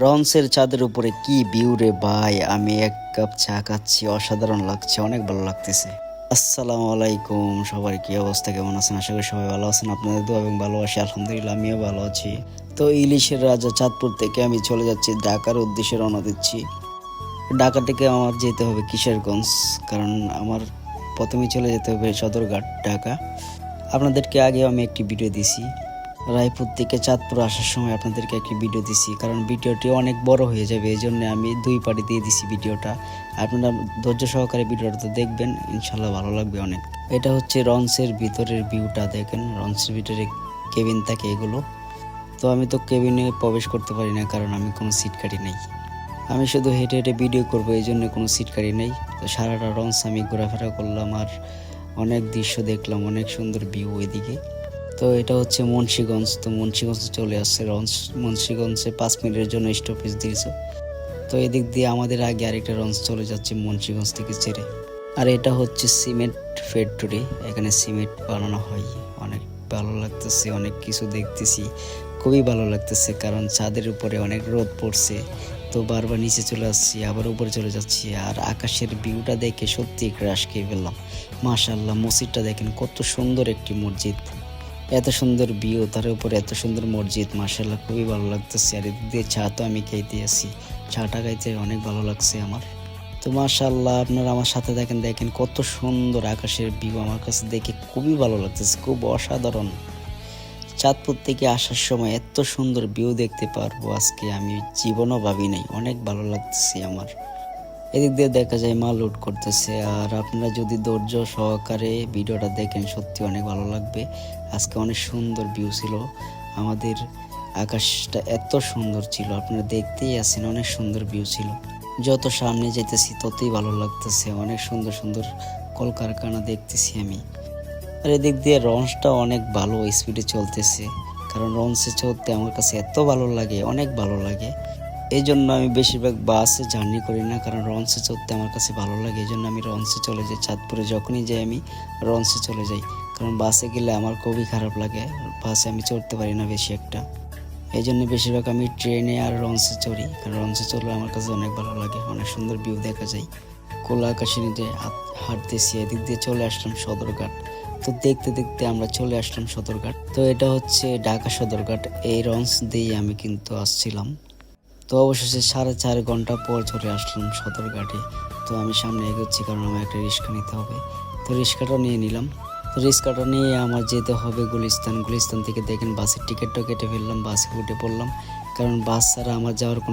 রন্সের চাঁদের উপরে কি ভিউ রে ভাই! আমি এক কাপ চা খাচ্ছি, অসাধারণ লাগছে, অনেক ভালো লাগতেছে। আসসালামু আলাইকুম, সবার কি অবস্থা, কেমন আছেন? আশা করি সবাই ভালো আছেন। আপনাদের দোয়া এবং ভালোবাসি, আলহামদুলিল্লাহ আমিও ভালো আছি। তো ইলিশের রাজা চাঁদপুর থেকে আমি চলে যাচ্ছি ঢাকার উদ্দেশ্যে রওনা দিচ্ছি। ঢাকা থেকে আমার যেতে হবে কিশোরগঞ্জ, কারণ আমার প্রথমেই চলে যেতে হবে সদরঘাট ঢাকা। আপনাদেরকে আগেও আমি একটি ভিডিও দিছি, রায়পুর থেকে চাঁদপুর আসার সময় আপনাদেরকে একটি ভিডিও দিছি, কারণ ভিডিওটি অনেক বড় হয়ে যাবে, এই জন্য আমি দুই পার্টি দিয়ে দিছি ভিডিওটা। আপনারা ধৈর্য সহকারে ভিডিওটা তো দেখবেন, ইনশাল্লাহ ভালো লাগবে অনেক। এটা হচ্ছে রন্সের ভিতরের ভিউটা, দেখেন রন্সের ভিতরে কেবিন থাকে এগুলো। তো আমি তো কেবিনে প্রবেশ করতে পারি না, কারণ আমি কোনো সিট কাটি নেই। আমি শুধু হেঁটে হেঁটে ভিডিও করবো, এই জন্য কোনো সিট কাটি নেই। তো সারাটা রন্স আমি ঘোরাফেরা করলাম আর অনেক দৃশ্য দেখলাম, অনেক সুন্দর ভিউ ওইদিকে। তো এটা হচ্ছে মুন্সিগঞ্জ। তো মুন্সিগঞ্জে চলে আসছে লঞ্চ। মুন্সিগঞ্জে 5 মিনিটের জন্য স্টপেজ দিয়েছে। তো এদিক দিয়ে আমাদের আগে আরেকটা লঞ্চ চলে যাচ্ছে মুন্সিগঞ্জ থেকে ছেড়ে। আর এটা হচ্ছে সিমেন্ট ফ্যাক্টরি, এখানে সিমেন্ট বানানো হয়। অনেক ভালো লাগতেছে, অনেক কিছু দেখতেছি, খুবই ভালো লাগতেছে, কারণ ছাদের উপরে অনেক রোদ পড়ছে। তো বারবার নিচে চলে আসছি, আবার উপরে চলে যাচ্ছি, আর আকাশের ভিউটা দেখে সত্যি ক্রাশ খেয়ে ফেললাম। মাশাআল্লাহ, মসজিদটা দেখেন কত সুন্দর একটি মসজিদ, এত সুন্দর ভিউ, তার উপরে এত সুন্দর মসজিদ, মাশাআল্লাহ খুবই ভালো লাগতেছে। আর এদিক দিয়ে চা তো আমি খাইতে আসি, চাটা খাইতে অনেক ভালো লাগছে আমার। তো মাশাআল্লাহ, আপনারা আমার সাথে দেখেন, দেখেন কত সুন্দর আকাশের ভিউ, আমার কাছে দেখে খুবই ভালো লাগতেছে, খুব অসাধারণ। চাঁদপুর থেকে আসার সময় এত সুন্দর ভিউ দেখতে পারবো আজকে আমি জীবনও ভাবি নাই, অনেক ভালো লাগতেছে আমার। এদিক দিয়ে দেখা যায় মাল লোড করতেছে, আর আপনারা যদি ধৈর্য সহকারে ভিডিওটা দেখেন সত্যি অনেক ভালো লাগবে। আজকে অনেক সুন্দর ভিউ ছিল, আমাদের আকাশটা এত সুন্দর ছিল, আপনারা দেখতেই আছেন, অনেক সুন্দর ভিউ ছিল। যত সামনে যেতেছি ততই ভালো লাগতেছে, অনেক সুন্দর সুন্দর কলকারখানা দেখতেছি আমি। আর এদিক দিয়ে লঞ্চটা অনেক ভালো স্পিডে চলতেছে, কারণ লঞ্চে চলতে আমার কাছে এত ভালো লাগে, অনেক ভালো লাগে। এই জন্য আমি বেশিরভাগ বাসে জার্নি করি না, কারণ লঞ্চে চড়তে আমার কাছে ভালো লাগে, এই জন্য আমি লঞ্চে চলে যাই। চাঁদপুরে যখনই যাই আমি লঞ্চে চলে যাই, কারণ বাসে গেলে আমার খুবই খারাপ লাগে, বাসে আমি চড়তে পারি না বেশি একটা। এই জন্য বেশিরভাগ আমি ট্রেনে আর লঞ্চে চড়ি, কারণ লঞ্চে চড়লে আমার কাছে অনেক ভালো লাগে, অনেক সুন্দর ভিউ দেখা যায়। খোলা আকাশে নিতে হাঁটতেছি, এদিক দিয়ে চলে আসলাম সদরঘাট। তো দেখতে দেখতে আমরা চলে আসলাম সদরঘাট। তো এটা হচ্ছে ঢাকা সদরঘাট, এই লঞ্চ দিয়ে আমি কিন্তু আসছিলাম। তো অবশেষে 4.5 ঘন্টা পর চলে আসলাম সদরঘাটে। তো আমি সামনে এগোচ্ছি, কারণ আমার একটা রিক্সা নিতে হবে। তো রিক্সাটা নিয়ে নিলাম। তো রিক্সাটা নিয়ে আমার যেতে হবে গুলিস্তান। গুলিস্তান থেকে দেখেন বাসের টিকিটটাও কেটে ফেললাম, বাসে উঠে পড়লাম, কারণ বাস ছাড়া আমার যাওয়ার কোনো